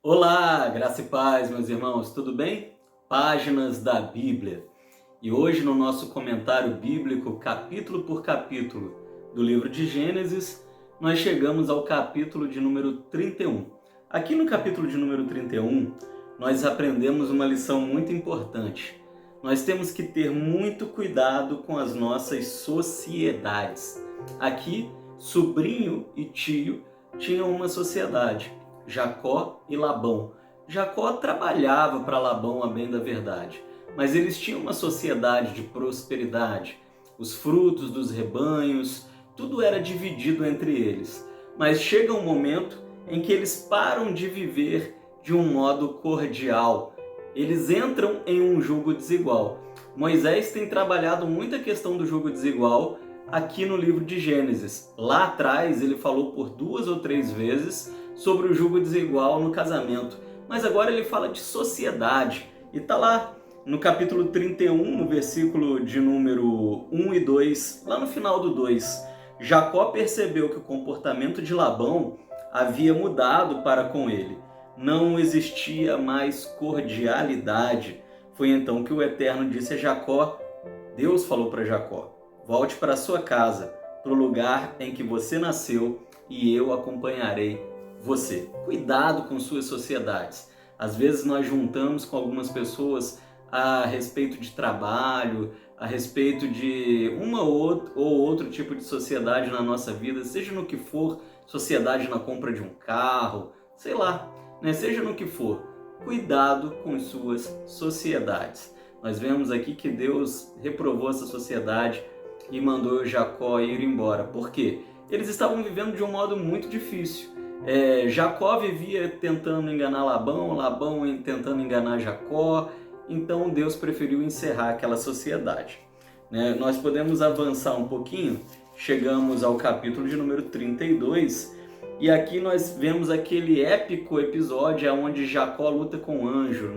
Olá, graça e paz, meus irmãos, tudo bem? Páginas da Bíblia. E hoje, no nosso comentário bíblico, capítulo por capítulo do livro de Gênesis, nós chegamos ao capítulo de número 31. Aqui no capítulo de número 31, nós aprendemos uma lição muito importante. Nós temos que ter muito cuidado com as nossas sociedades. Aqui, sobrinho e tio tinham uma sociedade. Jacó e Labão. Jacó trabalhava para Labão, a bem da verdade, mas eles tinham uma sociedade de prosperidade. Os frutos dos rebanhos, tudo era dividido entre eles. Mas chega um momento em que eles param de viver de um modo cordial. Eles entram em um jugo desigual. Moisés tem trabalhado muito a questão do jugo desigual aqui no livro de Gênesis. Lá atrás ele falou por 2 ou 3 vezes sobre o jugo desigual no casamento. Mas agora ele fala de sociedade. E está lá no capítulo 31, no versículo de número 1 e 2, lá no final do 2. Jacó percebeu que o comportamento de Labão havia mudado para com ele. Não existia mais cordialidade. Foi então que o Eterno disse a Jacó, Deus falou para Jacó, volte para sua casa, para o lugar em que você nasceu, e eu acompanharei você. Cuidado com suas sociedades. Às vezes nós juntamos com algumas pessoas a respeito de trabalho, a respeito de uma ou outro tipo de sociedade na nossa vida, seja no que for, sociedade na compra de um carro, sei lá, né? Seja no que for. Cuidado com suas sociedades. Nós vemos aqui que Deus reprovou essa sociedade e mandou Jacó ir embora. Por quê? Eles estavam vivendo de um modo muito difícil. Jacó vivia tentando enganar Labão, Labão tentando enganar Jacó, então Deus preferiu encerrar aquela sociedade. Nós podemos avançar um pouquinho, chegamos ao capítulo de número 32, e aqui nós vemos aquele épico episódio onde Jacó luta com o anjo,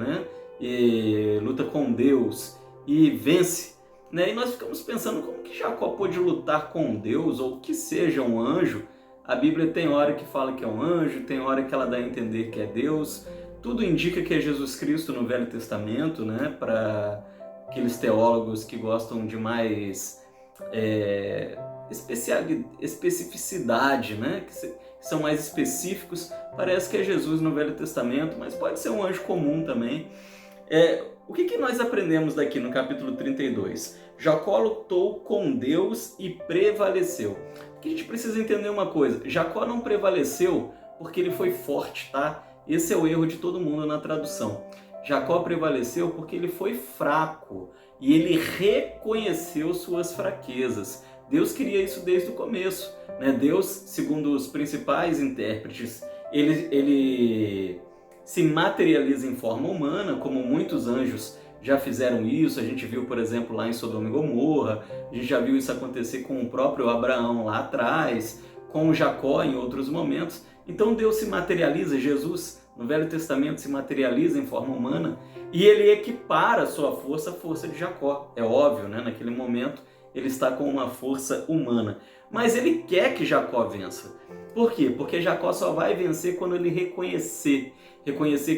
e luta com Deus e vence. E nós ficamos pensando como que Jacó pôde lutar com Deus, ou que seja um anjo. A Bíblia tem hora que fala que é um anjo, tem hora que ela dá a entender que é Deus. Tudo indica que é Jesus Cristo no Velho Testamento, para aqueles teólogos que gostam de mais especificidade, que são mais específicos. Parece que é Jesus no Velho Testamento, mas pode ser um anjo comum também. O que nós aprendemos daqui no capítulo 32? Jacó lutou com Deus e prevaleceu. Porque a gente precisa entender uma coisa, Jacó não prevaleceu porque ele foi forte, tá? Esse é o erro de todo mundo na tradução. Jacó prevaleceu porque ele foi fraco e ele reconheceu suas fraquezas. Deus queria isso desde o começo, Deus, segundo os principais intérpretes, ele se materializa em forma humana, como muitos anjos já fizeram isso. A gente viu, por exemplo, lá em Sodoma e Gomorra, a gente já viu isso acontecer com o próprio Abraão lá atrás, com Jacó em outros momentos. Então Deus se materializa, Jesus no Velho Testamento se materializa em forma humana e ele equipara a sua força à força de Jacó. É óbvio, naquele momento ele está com uma força humana, mas ele quer que Jacó vença. Por quê? Porque Jacó só vai vencer quando ele reconhecer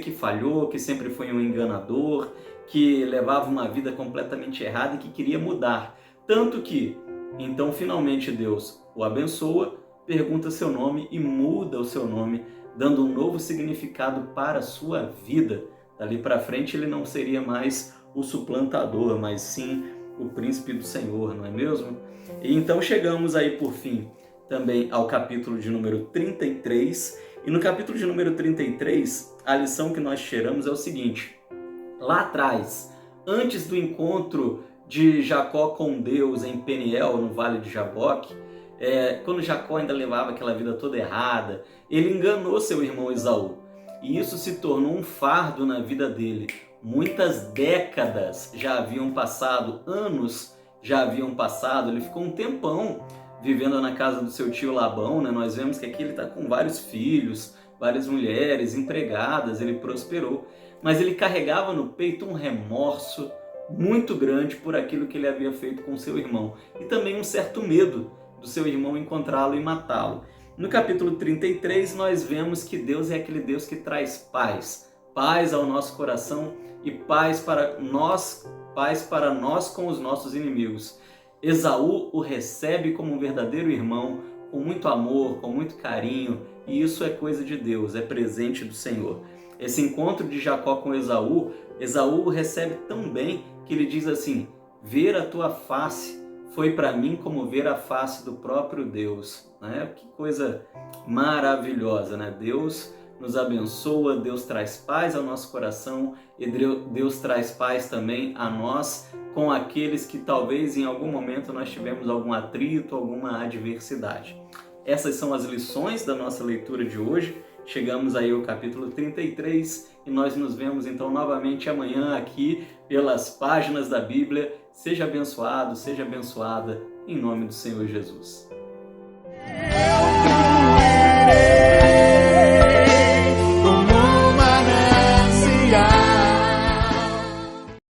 que falhou, que sempre foi um enganador, que levava uma vida completamente errada e que queria mudar. Tanto que, então, finalmente Deus o abençoa, pergunta seu nome e muda o seu nome, dando um novo significado para a sua vida. Dali para frente ele não seria mais o suplantador, mas sim o príncipe do Senhor, não é mesmo? E então chegamos aí, por fim, também ao capítulo de número 33. E no capítulo de número 33, a lição que nós tiramos é o seguinte. Lá atrás, antes do encontro de Jacó com Deus em Peniel, no Vale de Jaboque, quando Jacó ainda levava aquela vida toda errada, ele enganou seu irmão Esaú. E isso se tornou um fardo na vida dele. Muitas décadas já haviam passado, anos já haviam passado, ele ficou um tempão vivendo na casa do seu tio Labão. Nós vemos que aqui ele está com vários filhos, várias mulheres, empregadas, ele prosperou. Mas ele carregava no peito um remorso muito grande por aquilo que ele havia feito com seu irmão. E também um certo medo do seu irmão encontrá-lo e matá-lo. No capítulo 33, nós vemos que Deus é aquele Deus que traz paz. Paz ao nosso coração e paz para nós com os nossos inimigos. Esaú o recebe como um verdadeiro irmão, com muito amor, com muito carinho, e isso é coisa de Deus, é presente do Senhor. Esse encontro de Jacó com Esaú, Esaú o recebe tão bem que ele diz assim: ver a tua face foi para mim como ver a face do próprio Deus. Que coisa maravilhosa, né? Deus nos abençoa, Deus traz paz ao nosso coração e Deus traz paz também a nós com aqueles que talvez em algum momento nós tivemos algum atrito, alguma adversidade. Essas são as lições da nossa leitura de hoje. Chegamos aí ao capítulo 33 e nós nos vemos então novamente amanhã aqui pelas páginas da Bíblia. Seja abençoado, seja abençoada em nome do Senhor Jesus.